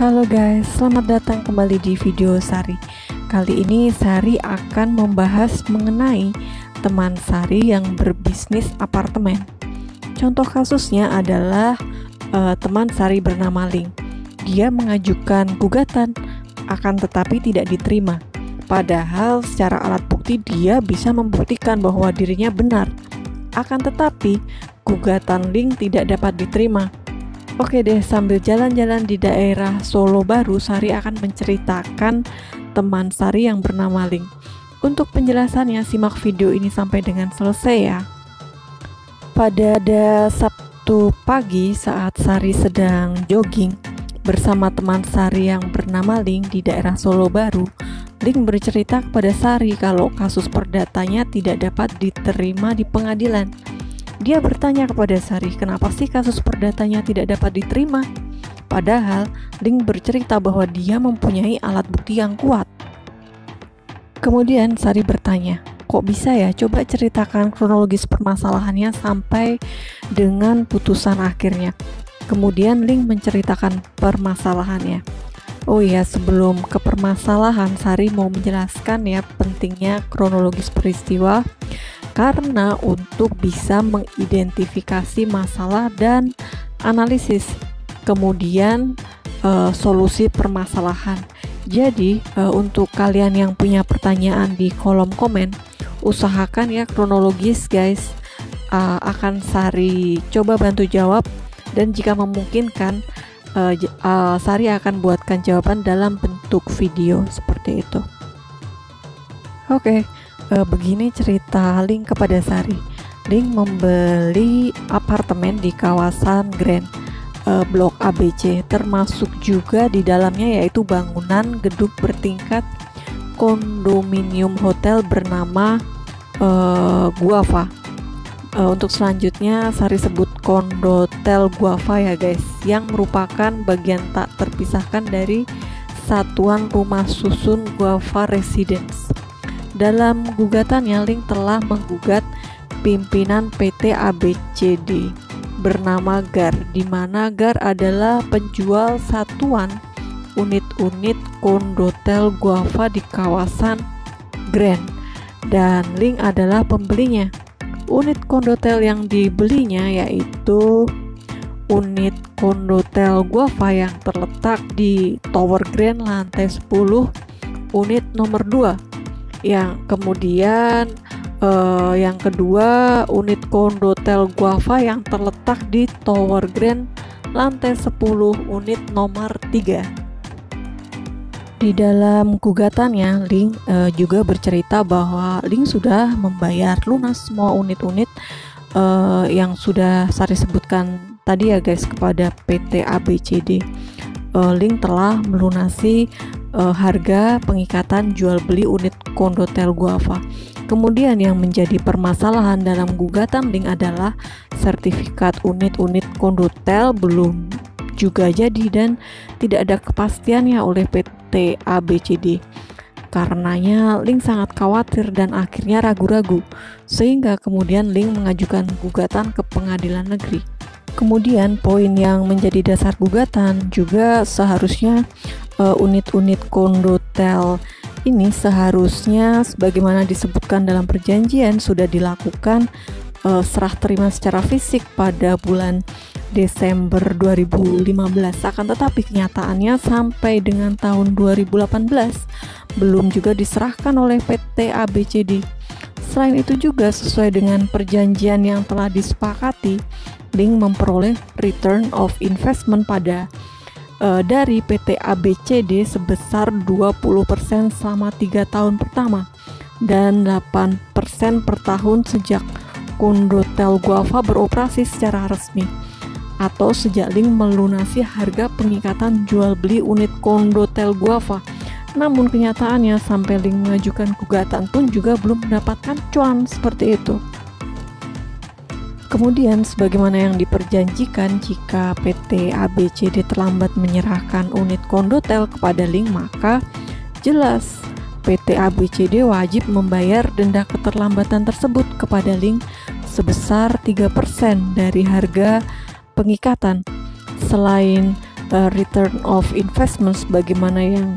Halo guys, selamat datang kembali di video Sari. Kali ini Sari akan membahas mengenai teman Sari yang berbisnis apartemen. Contoh kasusnya adalah teman Sari bernama Ling. Dia mengajukan gugatan, akan tetapi tidak diterima. Padahal secara alat bukti dia bisa membuktikan bahwa dirinya benar. Akan tetapi gugatan Ling tidak dapat diterima. Oke deh, sambil jalan-jalan di daerah Solo Baru, Sari akan menceritakan teman Sari yang bernama Ling. Untuk penjelasannya, simak video ini sampai dengan selesai ya. Pada Sabtu pagi saat Sari sedang jogging bersama teman Sari yang bernama Ling di daerah Solo Baru, Ling bercerita kepada Sari kalau kasus perdatanya tidak dapat diterima di pengadilan. Dia bertanya kepada Sari, kenapa sih kasus perdatanya tidak dapat diterima? Padahal, Ling bercerita bahwa dia mempunyai alat bukti yang kuat. Kemudian Sari bertanya, kok bisa ya? Coba ceritakan kronologis permasalahannya sampai dengan putusan akhirnya. Kemudian Ling menceritakan permasalahannya. Oh iya, sebelum ke permasalahan, Sari mau menjelaskan ya pentingnya kronologis peristiwa. Karena untuk bisa mengidentifikasi masalah dan analisis, kemudian solusi permasalahan. Jadi untuk kalian yang punya pertanyaan di kolom komen, usahakan ya kronologis guys. Akan Sari coba bantu jawab, dan jika memungkinkan Sari akan buatkan jawaban dalam bentuk video seperti itu. Oke. Begini cerita Ling kepada Sari. Ling membeli apartemen di kawasan Grand Blok ABC, termasuk juga di dalamnya yaitu bangunan gedung bertingkat kondominium hotel bernama Guava. Untuk selanjutnya Sari sebut Kondotel Guava ya guys, yang merupakan bagian tak terpisahkan dari satuan rumah susun Guava Residence. Dalam gugatannya, Ling telah menggugat pimpinan PT ABCD bernama GAR, di mana GAR adalah penjual satuan unit-unit kondotel Guava di kawasan Grand, dan Ling adalah pembelinya. Unit kondotel yang dibelinya yaitu unit kondotel Guava yang terletak di Tower Grand lantai 10, unit nomor 2. Yang kemudian yang kedua, unit kondotel Guava yang terletak di Tower Grand lantai 10, unit nomor 3. Di dalam gugatannya, Ling juga bercerita bahwa Ling sudah membayar lunas semua unit-unit yang sudah Sari sebutkan tadi ya guys kepada PT ABCD. Ling telah melunasi harga pengikatan jual beli unit kondotel Guava. Kemudian yang menjadi permasalahan dalam gugatan Ling adalah sertifikat unit-unit kondotel belum juga jadi dan tidak ada kepastiannya oleh PT ABCD. Karenanya Ling sangat khawatir dan akhirnya ragu-ragu, sehingga kemudian Ling mengajukan gugatan ke pengadilan negeri. Kemudian poin yang menjadi dasar gugatan juga seharusnya unit-unit kondotel ini seharusnya sebagaimana disebutkan dalam perjanjian sudah dilakukan serah terima secara fisik pada bulan Desember 2015. Akan tetapi kenyataannya sampai dengan tahun 2018 belum juga diserahkan oleh PT ABCD. Selain itu juga sesuai dengan perjanjian yang telah disepakati, Ling memperoleh return of investment dari PT ABCD sebesar 20% selama 3 tahun pertama dan 8% per tahun sejak kondotel Guava beroperasi secara resmi, atau sejak Ling melunasi harga pengikatan jual beli unit kondotel Guava. Namun kenyataannya sampai Ling mengajukan gugatan pun juga belum mendapatkan cuan seperti itu. Kemudian sebagaimana yang diperjanjikan, jika PT ABCD terlambat menyerahkan unit kondotel kepada Ling, maka jelas PT ABCD wajib membayar denda keterlambatan tersebut kepada Ling sebesar 3% dari harga pengikatan. Selain return of investment sebagaimana yang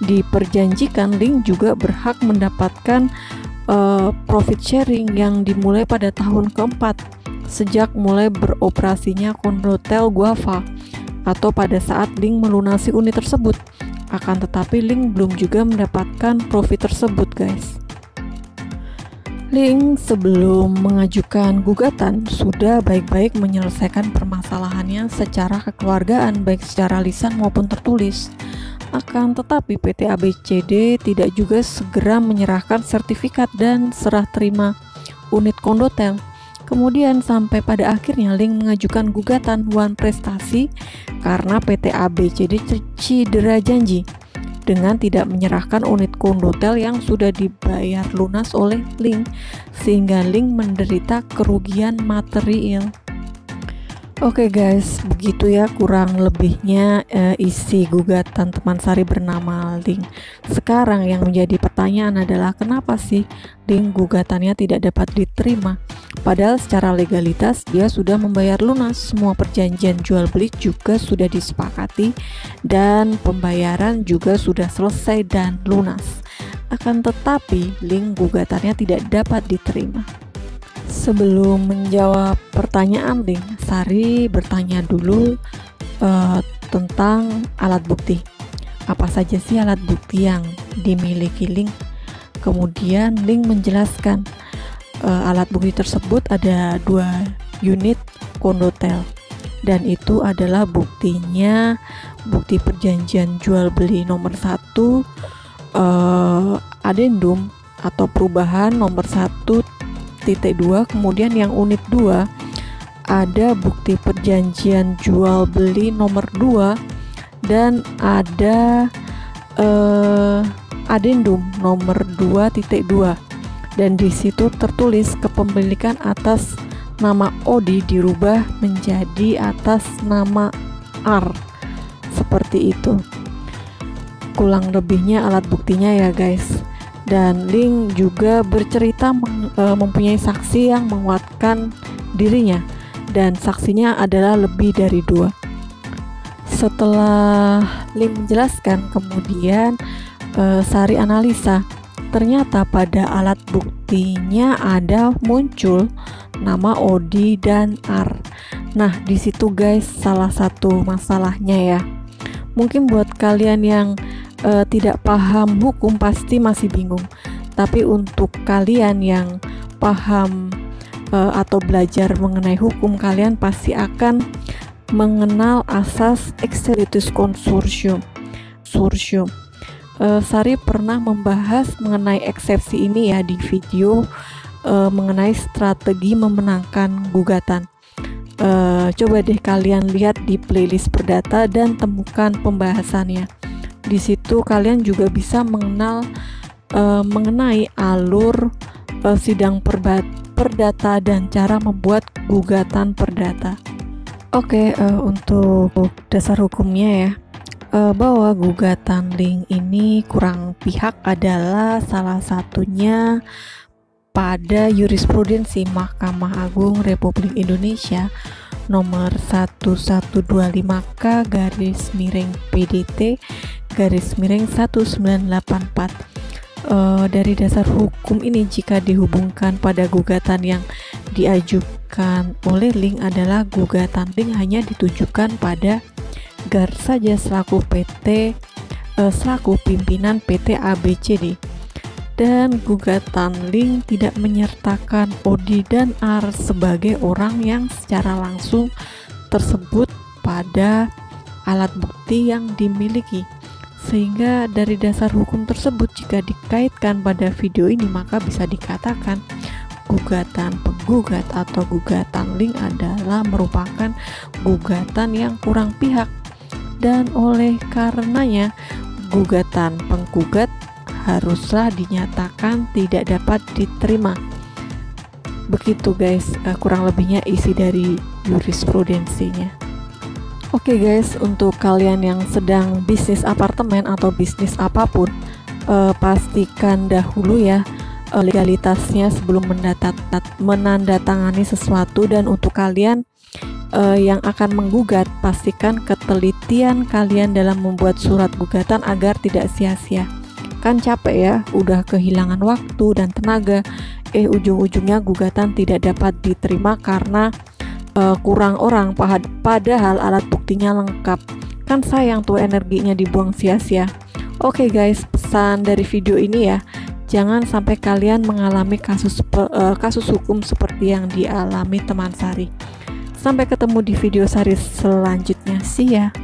diperjanjikan, Link juga berhak mendapatkan profit sharing yang dimulai pada tahun keempat sejak mulai beroperasinya Condotel Guava atau pada saat Link melunasi unit tersebut. Akan tetapi Link belum juga mendapatkan profit tersebut, guys. Link sebelum mengajukan gugatan sudah baik-baik menyelesaikan permasalahannya secara kekeluargaan, baik secara lisan maupun tertulis. Akan tetapi PT ABCD tidak juga segera menyerahkan sertifikat dan serah terima unit Condotel. Kemudian sampai pada akhirnya Link mengajukan gugatan Wan Prestasi karena PT ABCD cedera janji dengan tidak menyerahkan unit Condotel yang sudah dibayar lunas oleh Link, sehingga Link menderita kerugian material. Oke guys, begitu ya kurang lebihnya isi gugatan teman Sari bernama Link. Sekarang yang menjadi pertanyaan adalah kenapa sih Link gugatannya tidak dapat diterima? Padahal secara legalitas dia sudah membayar lunas, semua perjanjian jual beli juga sudah disepakati dan pembayaran juga sudah selesai dan lunas. Akan tetapi Link gugatannya tidak dapat diterima. Sebelum menjawab pertanyaan Link, Sari bertanya dulu tentang alat bukti. Apa saja sih alat bukti yang dimiliki Link? Kemudian Link menjelaskan alat bukti tersebut ada 2 unit Condotel dan itu adalah buktinya bukti perjanjian jual beli nomor 1 adendum atau perubahan nomor 1.2. Kemudian yang unit 2 ada bukti perjanjian jual beli nomor 2 dan ada adendum nomor 2.2 dan di situ tertulis kepemilikan atas nama Odi dirubah menjadi atas nama R, seperti itu. Kurang lebihnya alat buktinya ya guys. Dan Link juga bercerita mempunyai saksi yang menguatkan dirinya dan saksinya adalah lebih dari 2. Setelah Link menjelaskan, kemudian Sari analisa, ternyata pada alat buktinya ada muncul nama Odi dan R. Nah, di situ guys salah satu masalahnya ya. Mungkin buat kalian yang tidak paham hukum pasti masih bingung. Tapi untuk kalian yang paham atau belajar mengenai hukum, kalian pasti akan mengenal asas excellitus consortium. Sari pernah membahas mengenai eksepsi ini ya di video mengenai strategi memenangkan gugatan. Coba deh kalian lihat di playlist Perdata dan temukan pembahasannya. Di situ kalian juga bisa mengenal mengenai alur sidang perdata dan cara membuat gugatan perdata. Oke, untuk dasar hukumnya ya, bahwa gugatan Link ini kurang pihak adalah salah satunya pada jurisprudensi Mahkamah Agung Republik Indonesia nomor 1125/PDT/1984. Dari dasar hukum ini, jika dihubungkan pada gugatan yang diajukan oleh Link adalah gugatan Link hanya ditujukan pada GAR saja selaku pimpinan PT ABCD, dan gugatan Link tidak menyertakan Odi dan R sebagai orang yang secara langsung tersebut pada alat bukti yang dimiliki. Sehingga dari dasar hukum tersebut, jika dikaitkan pada video ini, maka bisa dikatakan gugatan penggugat atau gugatan Link adalah merupakan gugatan yang kurang pihak, dan oleh karenanya gugatan penggugat haruslah dinyatakan tidak dapat diterima. Begitu guys, kurang lebihnya isi dari jurisprudensinya. Oke guys, untuk kalian yang sedang bisnis apartemen atau bisnis apapun, pastikan dahulu ya legalitasnya sebelum menandatangani sesuatu. Dan untuk kalian yang akan menggugat, pastikan ketelitian kalian dalam membuat surat gugatan agar tidak sia-sia. Kan capek ya, udah kehilangan waktu dan tenaga, ujung-ujungnya gugatan tidak dapat diterima karena kurang orang, padahal alat buktinya lengkap. Kan sayang tuh energinya dibuang sia-sia. Oke guys, pesan dari video ini ya, jangan sampai kalian mengalami kasus hukum seperti yang dialami teman Sari. Sampai ketemu di video Sari selanjutnya. See ya.